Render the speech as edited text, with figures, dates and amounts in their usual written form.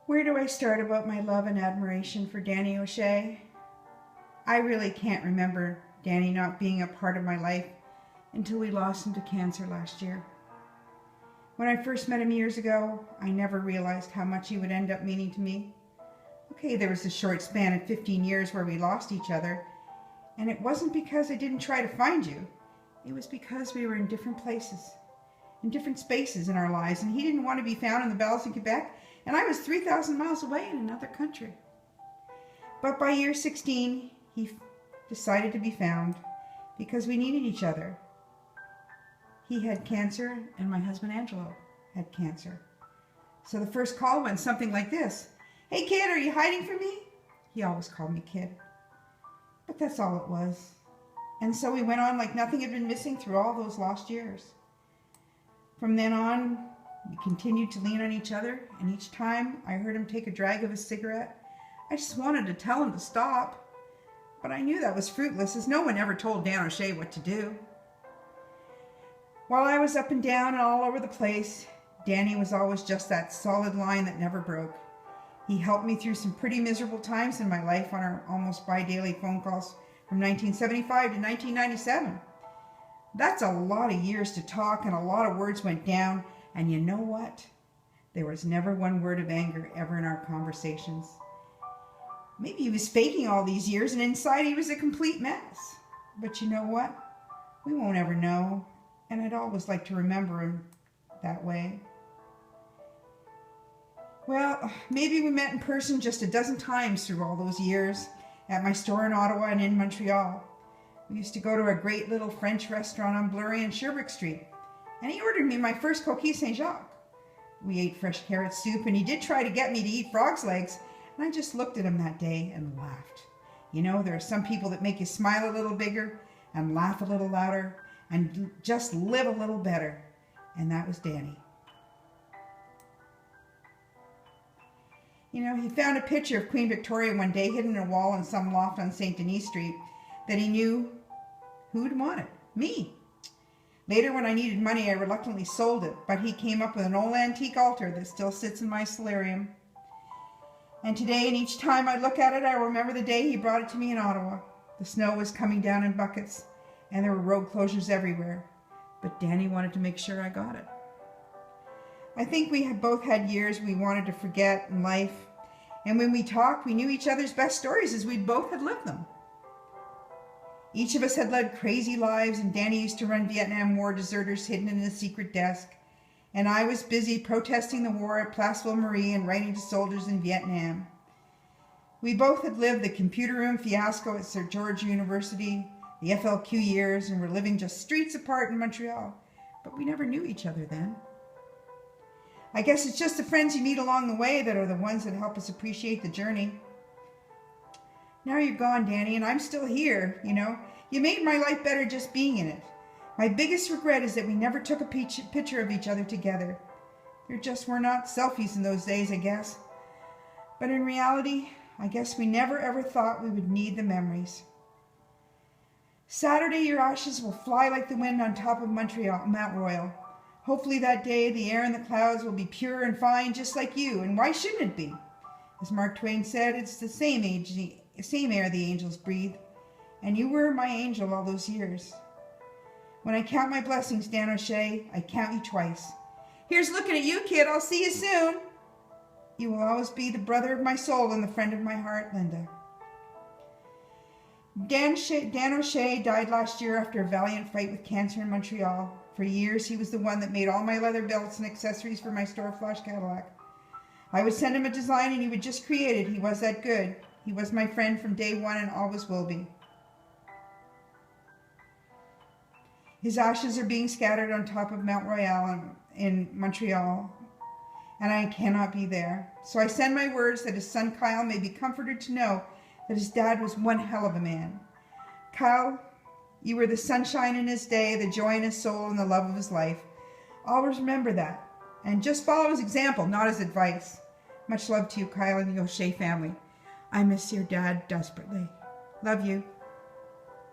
Where do I start about my love and admiration for Danny O'Shea? I really can't remember Danny not being a part of my life until we lost him to cancer last year. When I first met him years ago, I never realized how much he would end up meaning to me. Okay, there was a short span of 15 years where we lost each other, and it wasn't because I didn't try to find you. It was because we were in different places, in different spaces in our lives, and he didn't want to be found in the bells in Quebec, and I was 3,000 miles away in another country. But by year 16, he decided to be found because we needed each other. He had cancer, and my husband Angelo had cancer. So the first call went something like this. "Hey kid, are you hiding from me?" He always called me kid. But that's all it was. And so we went on like nothing had been missing through all those lost years. From then on, we continued to lean on each other, and each time I heard him take a drag of his cigarette, I just wanted to tell him to stop. But I knew that was fruitless, as no one ever told Dan O'Shea what to do. While I was up and down and all over the place, Danny was always just that solid line that never broke. He helped me through some pretty miserable times in my life on our almost bi-daily phone calls from 1975 to 1997. That's a lot of years to talk, and a lot of words went down, and you know what? There was never one word of anger ever in our conversations. Maybe he was faking all these years, and inside he was a complete mess. But you know what? We won't ever know, and I'd always like to remember him that way. Well, maybe we met in person just a dozen times through all those years, at my store in Ottawa and in Montreal. We used to go to a great little French restaurant on Blurry and Sherbrooke Street, and he ordered me my first coquille Saint-Jacques. We ate fresh carrot soup, and he did try to get me to eat frog's legs, and I just looked at him that day and laughed. You know, there are some people that make you smile a little bigger and laugh a little louder and just live a little better, and that was Danny. You know, he found a picture of Queen Victoria one day hidden in a wall in some loft on St. Denis Street that he knew who would want it. Me. Later, when I needed money, I reluctantly sold it, but he came up with an old antique altar that still sits in my solarium. And today, and each time I look at it, I remember the day he brought it to me in Ottawa. The snow was coming down in buckets, and there were road closures everywhere. But Danny wanted to make sure I got it. I think we had both had years we wanted to forget in life, and when we talked, we knew each other's best stories as we both had lived them. Each of us had led crazy lives, and Danny used to run Vietnam War deserters hidden in a secret desk, and I was busy protesting the war at Place Ville Marie and writing to soldiers in Vietnam. We both had lived the computer room fiasco at St. George University, the FLQ years, and were living just streets apart in Montreal, but we never knew each other then. I guess it's just the friends you meet along the way that are the ones that help us appreciate the journey. Now you're gone, Danny, and I'm still here, you know. You made my life better just being in it. My biggest regret is that we never took a picture of each other together. There just were not selfies in those days, I guess. But in reality, I guess we never ever thought we would need the memories. Saturday, your ashes will fly like the wind on top of Montreal, Mount Royal. Hopefully that day, the air and the clouds will be pure and fine, just like you, and why shouldn't it be? As Mark Twain said, it's the same air the angels breathe, and you were my angel all those years. When I count my blessings, Dan O'Shea, I count you twice. Here's looking at you, kid. I'll see you soon. You will always be the brother of my soul and the friend of my heart, Linda. Dan O'Shea died last year after a valiant fight with cancer in Montreal. For years, he was the one that made all my leather belts and accessories for my store flash Cadillac. I would send him a design and he would just create it. He was that good. He was my friend from day one and always will be. His ashes are being scattered on top of Mount Royal in Montreal, and I cannot be there. So I send my words that his son Kyle may be comforted to know that his dad was one hell of a man. Kyle, you were the sunshine in his day, the joy in his soul, and the love of his life. Always remember that. And just follow his example, not his advice. Much love to you, Kyle, and the O'Shea family. I miss your dad desperately. Love you.